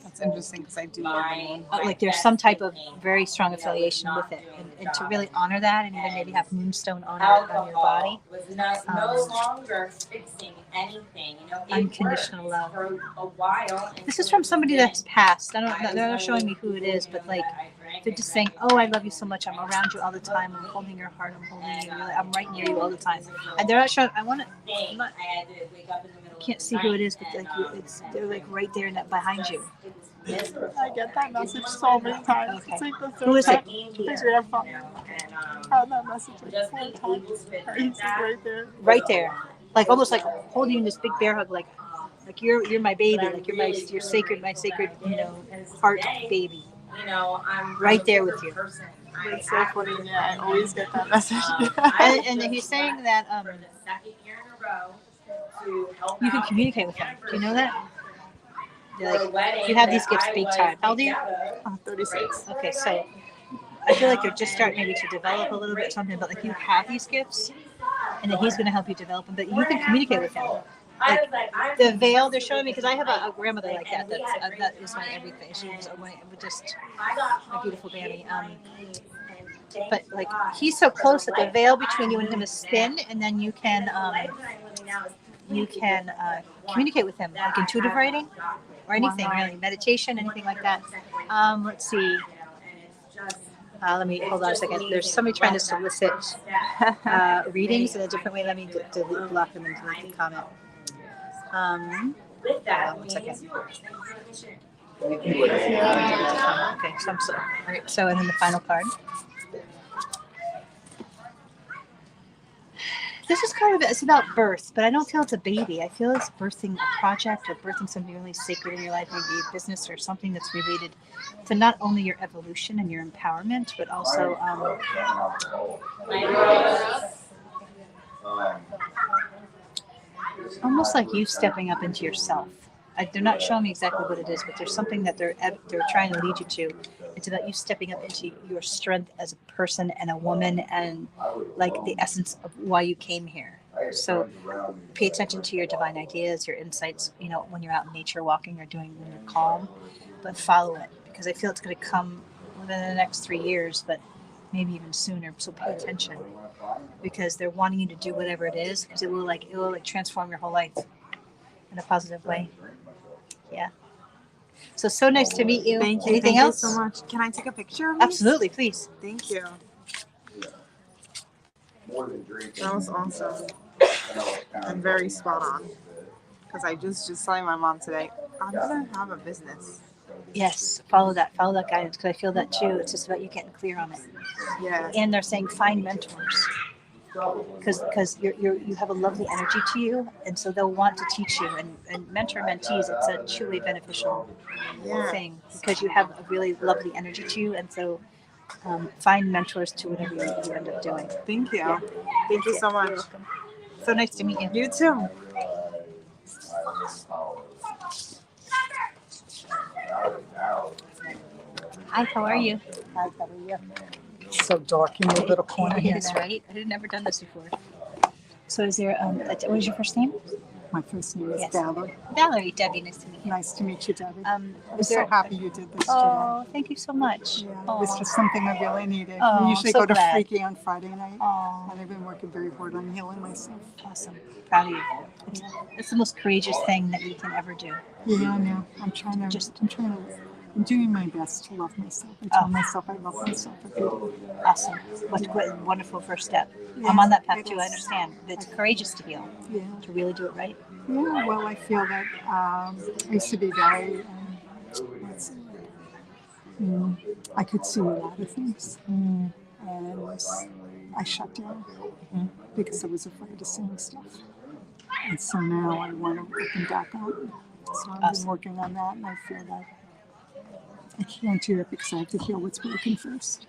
That's interesting because I do love the moon. Like there's some type of very strong affiliation with it, and to really honor that, and even maybe have moonstone on your body. Unconditional love. This is from somebody that's passed. They're not showing me who it is, but like they're just saying, "Oh, I love you so much. I'm around you all the time. I'm holding your heart. I'm holding you. I'm right near you all the time." And they're not showing. I can't see who it is, but like they're like right there in that behind you. I get that message so many times. Okay. It's like the third Who is it? time. His grandpa. I had that message like 4 times. He's just right there. Right there, like almost like holding you in this big bear hug, like Like you're my baby. Like you're sacred, my sacred, heart baby. Right there with you. It's so funny. Yeah, I always get that message. And he's saying that you can communicate with him. Do you know that? Like, you have these gifts big time. How old are you? 36. Okay, so I feel like they're just starting maybe to develop a little bit something, but like you have these gifts, and then he's going to help you develop them. But you can communicate with him. Like the veil they're showing me, because I have a grandmother like that. That is my everything. She was just a beautiful baby. But like he's so close that the veil between you and him is thin, and then you can communicate with him, like intuitive writing or anything really, meditation, anything like that. Let's see. Let me hold on a second. There's somebody trying to solicit readings in a different way. Let me block them and delete the comment. Hold on 1 second. Okay, so I'm sorry. All right, so and then the final card. This is kind of, it's about birth, but I don't feel it's a baby. I feel it's birthing a project or birthing something really sacred in your life, maybe a business or something that's related to not only your evolution and your empowerment, but also almost like you stepping up into yourself. They're not showing me exactly what it is, but there's something that they're trying to lead you to. It's about you stepping up into your strength as a person and a woman, and like the essence of why you came here. So pay attention to your divine ideas, your insights, when you're out in nature walking or when you're calm, but follow it, because I feel it's going to come within the next 3 years, but maybe even sooner. So pay attention, because they're wanting you to do whatever it is, because it will transform your whole life in a positive way. Yeah. So nice to meet you. Thank you. Anything Thank else? you so much. Can I take a picture of this? Absolutely, please. Thank you. That was awesome. And very spot on. Because I just telling my mom today, I'm gonna have a business. Yes, follow that guidance, because I feel that too. It's just about you getting clear on it. Yeah. And they're saying find mentors, because you have a lovely energy to you, and so they'll want to teach you. And mentor mentees, it's a truly beneficial thing, because you have a really lovely energy to you, and so find mentors to whatever you end up doing. Thank you. Yeah. Thank you so much. You're welcome. So nice to meet you. You too. Hi, how are you? Hi, how are you? So dark in your little corner here. Yes, right? I had never done this before. So is there, what is your first name? My first name is Yes. Valerie. Valerie. Debbie, nice to meet you. Nice to meet you, Debbie. I'm Is so there, happy you did this oh, thank you so much. today. Yeah, Oh, it was just something I really needed. Oh, I usually so go to glad. Freaky on Friday night, oh, and I've been working very hard on healing myself. awesome. Proud of you. It's the most courageous thing that you can ever do. Yeah, I know. I'm doing my best to love myself. I tell myself I love myself every day. Awesome. What a wonderful first step. Yeah, I'm on that path it too. I is. understand. It's courageous to heal, Yeah. to really do it right. Yeah, well, I feel that I used to be very, I could see a lot of things. And I shut down because I was afraid of seeing stuff. And so now I want to open back up. So I've been working on that, and I feel that I can't do it because I have to heal what's broken first.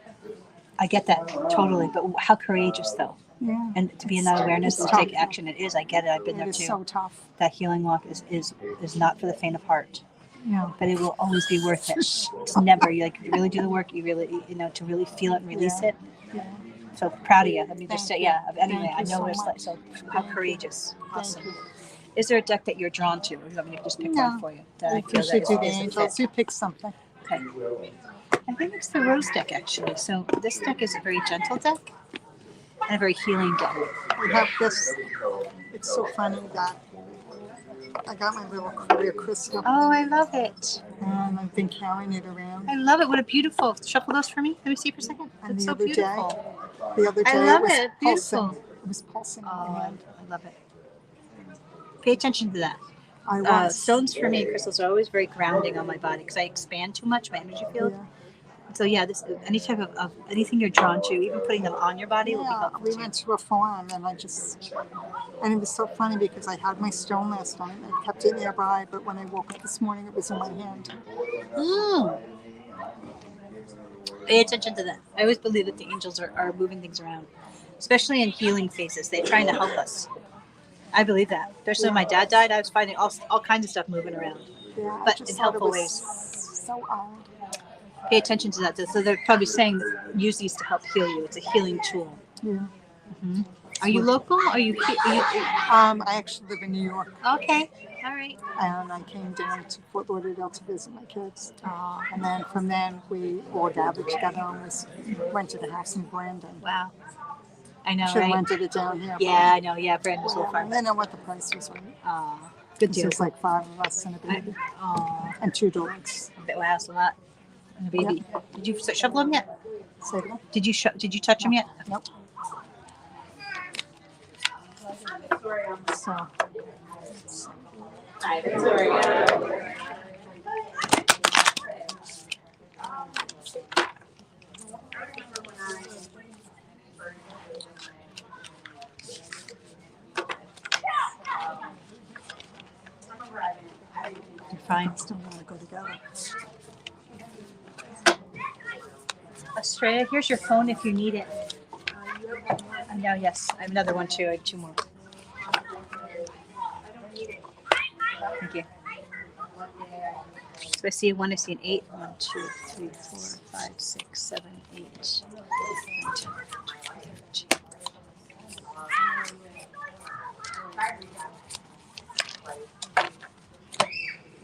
I get that totally, but how courageous though. Yeah. And to be in that awareness and It's take tough. action. It is. I get it. I've been It there is too. so tough. That healing walk is not for the faint of heart, Yeah. but it will always be worth it. It's never, you really do the work. You really, to really feel it and release it. Yeah. So proud of you. I mean, just Thank you. Anyway, Thank I you know so what it's like. much. So how courageous. Awesome. Thank you. Is there a deck that you're drawn to? Or you want me to just pick one for you? That I I feel think that you do the is a angels. fit? You pick something. Okay. I think it's the Rose deck actually. So this deck is a very gentle deck and a very healing deck. I have this. It's so funny that I got my little clear crystal, Oh, I love it. and I've been carrying it around. I love it. What a beautiful. Shuffle those for me. Let me see for a second. And It's the so other day- beautiful. The other day, I love it was it. pulsing. Beautiful. It was pulsing in Oh, my I hand. love it. Pay attention to that. I was. Stones for me, crystals are always very grounding on my body because I expand too much, my energy field. Yeah. So yeah, this any type of anything you're drawn to, even putting them on your body will be Yeah, helpful we too. went to a farm and and it was so funny because I had my stone last night and I kept it nearby, but when I woke up this morning, it was in my hand. Mm. Pay attention to that. I always believe that the angels are moving things around, especially in healing phases. They're trying to help us. I believe that. Especially when my dad died, I was finding all kinds of stuff moving around, Yeah, I but just in thought it helpful was ways. so odd. Pay attention to that. So they're probably saying that use these to help heal you. It's a healing tool. Yeah. Hmm. Are you local? Are you? I actually live in New York, Okay. All right. and I came down to Fort Lauderdale to visit my kids. Oh, And then from then, we all gathered together and rented a house in Brandon. wow. I know, Should have right? rented it down here. Yeah, I know. Yeah, Brandon's a little far. I didn't know what the price was, right? Oh, good Because deal. there's like 5 of us and a baby Oh, and 2 dogs. wow, that's a lot. And the baby. Did you shovel him yet? Say that? Did you touch him yet? Nope. So, Hi, Victoria. You're fine. still want to go together. Estrella, here's your phone if you need it. I know, yes. I have another one too. I have 2 more. Thank you. So I see a 1, I see an 8. 1, 2, 3, 4, 5, 6, 7, 8. 9, 10, 11,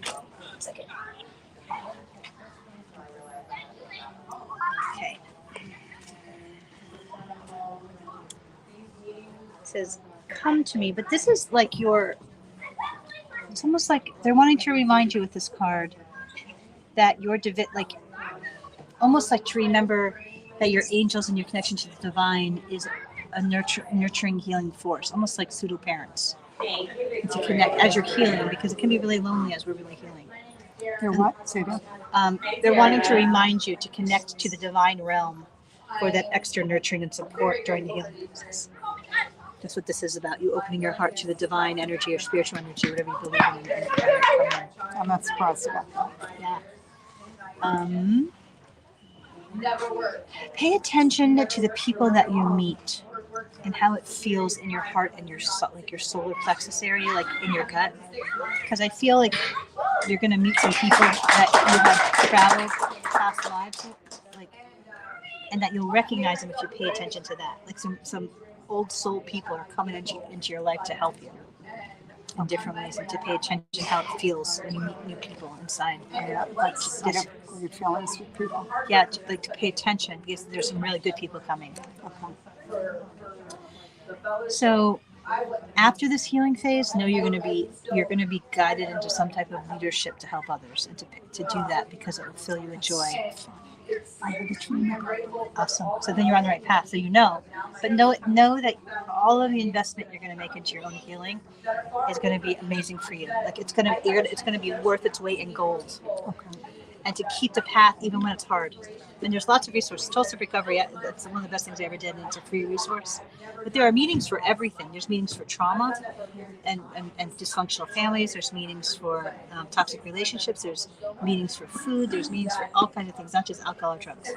12. Second. Okay. It says, come to me, but this is like it's almost like they're wanting to remind you with this card that your like almost like to remember that your angels and your connection to the divine is a nurturing healing force, almost like pseudo parents. And to connect as you're healing, because it can be really lonely as we're really healing. They're what? Say that? They're wanting to remind you to connect to the divine realm for that extra nurturing and support during the healing process. That's what this is about. You opening your heart to the divine energy or spiritual energy, whatever you believe in. And I'm not surprised about that. yeah. Pay attention to the people that you meet and how it feels in your heart and your solar plexus area, like in your gut. Because I feel like you're going to meet some people that you have traveled past lives with, and that you'll recognize them if you pay attention to that. Like some old soul people are coming into your life to help you in different ways, and to pay attention to how it feels when you meet new people inside. Yeah, that's good feelings with people. Yeah, to pay attention because there's some really good people coming. Okay. So after this healing phase, know you're going to be guided into some type of leadership to help others, and to do that because it will fill you with joy. I had a dream. Awesome. So then you're on the right path. So but know that all of the investment you're going to make into your own healing is going to be amazing for you. Like it's going to be worth its weight in gold. Okay. And to keep the path even when it's hard. And there's lots of resources. Tulsa Recovery, that's one of the best things I ever did, and it's a free resource. But there are meetings for everything. There's meetings for trauma and dysfunctional families. There's meetings for toxic relationships. There's meetings for food. There's meetings for all kinds of things, not just alcohol or drugs.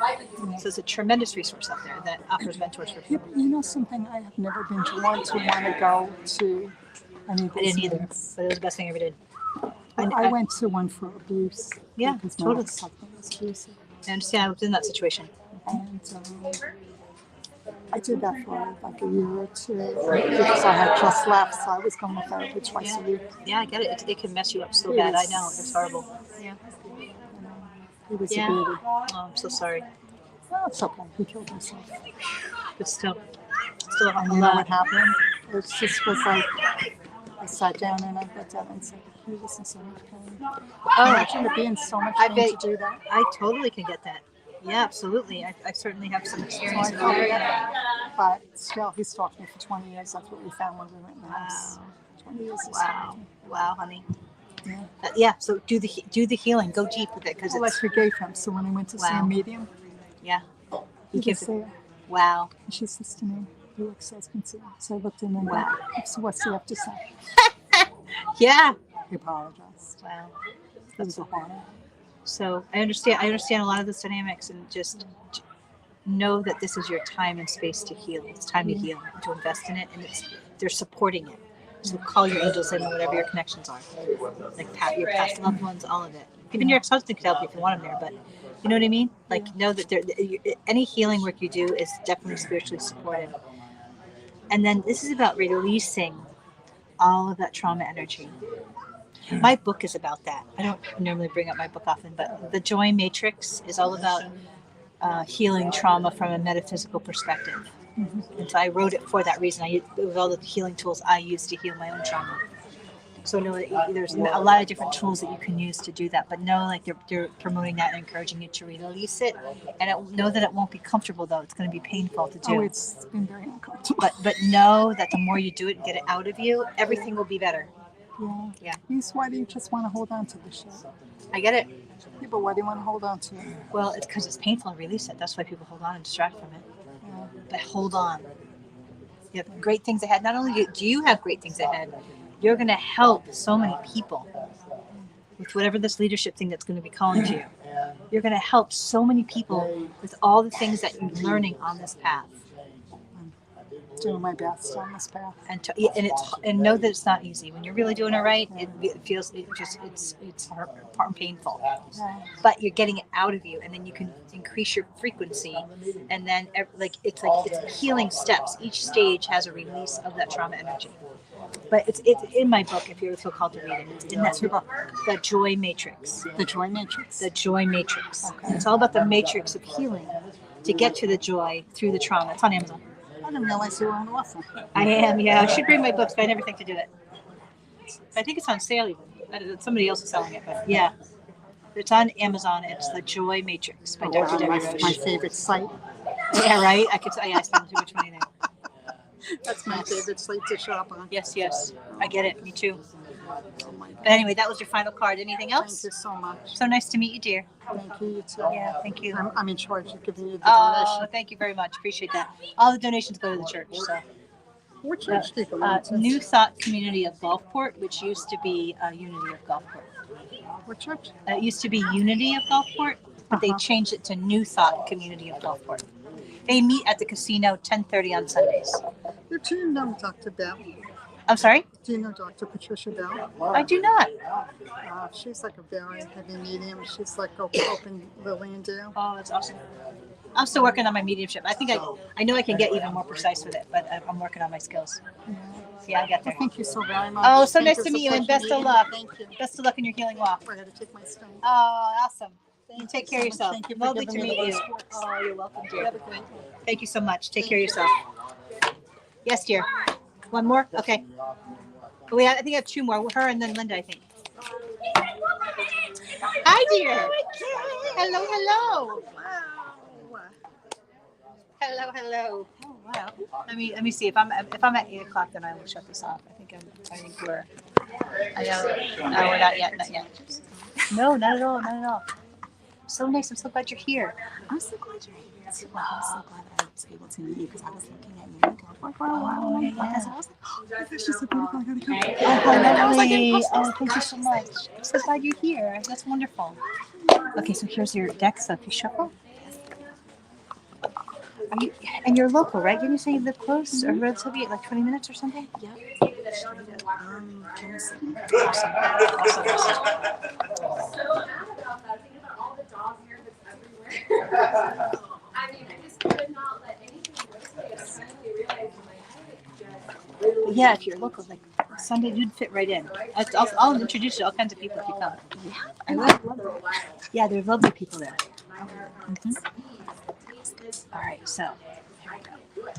So it's a tremendous resource out there that offers mentors for people. You know something? I have never been drawn to want to go to any of I these didn't either, meetings. but it was the best thing I ever did. I went to one for abuse. Yeah, because my totally. ex-husband was abusive. I understand. I was in that situation. And I did that for like a year or 2 because I had just left, so I was going to therapy twice a week. Yeah, I get it. It can mess you up so bad. I know. It's horrible. Yeah. He was Yeah. a beauty. Oh, I'm so sorry. Well, it's okay. He killed himself. But still a And you know what lot. happened? It just was like, I sat down and I looked at him and said, he was in so much pain. Imagine to be in so much I pain bet- to do that. I totally can get that. Yeah, absolutely. I certainly have some experience in that area. But still, he stalked me for 20 years. That's what we found when we went in the house. 20 years. he stalked Wow. me. Wow, honey. Yeah. Yeah. So do the healing. Go deep with it because Well, I it's forgave him. So when I went to see Wow. a medium, Yeah. You You can give see her. Wow. And she says to me, "You look so sincere." So I looked in and Wow. so what's he have to say? Yeah. He apologized. Wow. It was a horror. So I understand a lot of those dynamics, and just know that this is your time and space to heal. It's time to heal, to invest in it, and they're supporting it. So call your angels in, whatever your connections are, like your past loved ones, all of it. Even your ex-husband could help you if you want him there, but you know what I mean. Like know that any healing work you do is definitely spiritually supported. And then this is about releasing all of that trauma energy. My book is about that. I don't normally bring up my book often, but the Joy Matrix is all about healing trauma from a metaphysical perspective. And so I wrote it for that reason. It was all the healing tools I use to heal my own trauma. So know that there's a lot of different tools that you can use to do that, but know like they're promoting that and encouraging you to release it. And know that it won't be comfortable though. It's going to be painful to do. Oh, it's been very uncomfortable. But know that the more you do it and get it out of you, everything will be better. Yeah. Why do you just want to hold on to this shit? I get it. Yeah, but why do you want to hold on to it? Well, it's because it's painful to release it. That's why people hold on and distract from it. Yeah. But hold on. You have great things ahead. Not only do you have great things ahead, you're going to help so many people with whatever this leadership thing that's going to be calling to you. You're going to help so many people with all the things that you're learning on this path. Doing my best on this path. And know that it's not easy. When you're really doing it right, it feels it's hard and painful. But you're getting it out of you, and then you can increase your frequency, and then it's healing steps. Each stage has a release of that trauma energy. But it's in my book if you feel called to read it. It's in that book, The Joy Matrix. The Joy Matrix. The Joy Matrix. Okay. It's all about the matrix of healing to get to the joy through the trauma. It's on Amazon. I didn't realize you were on offer. I am, yeah. I should bring my books, but I never think to do it. I think it's on sale even. Somebody else is selling it, but yeah. It's on Amazon. It's The Joy Matrix by Dr. Debbie Roche. My favorite site. Yeah, right? I spend too much money there. That's my favorite site to shop on. Yes. I get it. Me too. But anyway, that was your final card. Anything else? Thank you so much. So nice to meet you, dear. Thank you, you too. Yeah, thank you. I'm in charge of giving you the Oh, donation. thank you very much. Appreciate that. All the donations go to the church. So. What church do you belong to? New Thought Community of Gulfport, which used to be Unity of Gulfport. What church? It used to be Unity of Gulfport, but they changed it to New Thought Community of Gulfport. They meet at the casino 10:30 on Sundays. Do you know Dr. Bell? I'm sorry? Do you know Dr. Patricia Bell? I do not. She's like a very heavy medium. She's like open Lillian do. Oh, that's awesome. I'm still working on my mediumship. I think I know I can get even more precise with it, but I'm working on my skills. Yeah, I got there. Well, thank you so very much. Oh, so Thank nice you. to It's a meet you, and pleasure best of meeting luck. you. Thank you. Best of luck in your healing walk. I had to take my stone. Oh, awesome. You take care of yourself. Thank you for Lovely to giving me meet the you. voice. Oh, you're welcome, dear. Have a great day. Thank you so much. Take care of yourself. Yes, dear. One more? Okay. I think I have two more. Her and then Linda, I think. Hi, dear. Hello, hello. Hello. Oh, wow. Let me see. If I'm at 8 o'clock, then I will shut this off. I think we're. No, we're not yet. Not yet. No, not at all. So nice. I'm so glad you're here. I'm so glad you're here. I'm so glad I was able to meet you because I was looking at you in Gulfport for a while. And I was like, oh, this is so beautiful. I gotta come. Thank you so much. I'm so glad you're here. That's wonderful. Okay, so here's your deck. So if you shuffle. And you're local, right? Didn't you say you live close or relatively, like 20 minutes or something? Yep. Yeah, if you're local, like Sunday, you'd fit right in. I'll introduce you to all kinds of people if you come. Yeah. I love it. Yeah, they're lovely people there. Mm-hmm. All right, so here we go.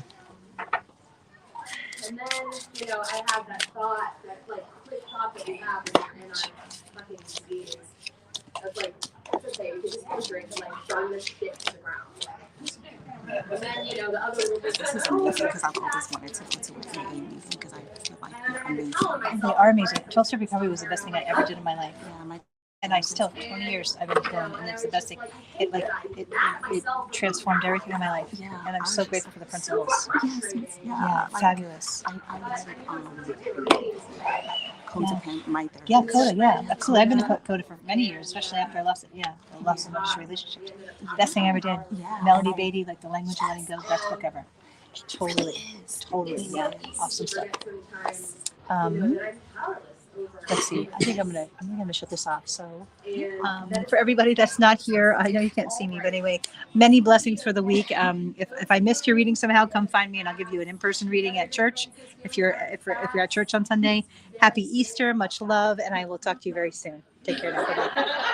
And then, I have that thought, that quick thought that we have in our fucking disease. Of it's okay, we can just have a drink and burn this shit to the ground. And then, the other little bit. This is amazing because I've always wanted to go to an AA meeting because I feel like they're amazing. They are amazing. 12-step recovery was the best thing I ever did in my life. Yeah, and I still 20 years I've been film, and it's the best thing. It transformed everything in my life, Yeah, and I'm so grateful for the principles. Yes, Yeah, like, fabulous. I was codependent, my therapist. Yeah, Coda. Yeah, absolutely. I've been to Coda for many years, especially after I lost it. Yeah, I lost so much relationship. Best thing I ever did. Yeah, Melody and I- Beatty, like the language of letting go. Best book ever. Totally, totally. Yeah, awesome stuff. Let's see. I think I'm gonna shut this off. So, for everybody that's not here, I know you can't see me, but anyway, many blessings for the week. If I missed your reading somehow, come find me and I'll give you an in-person reading at church. If you're at church on Sunday, happy Easter, much love, and I will talk to you very soon. Take care now. Bye-bye.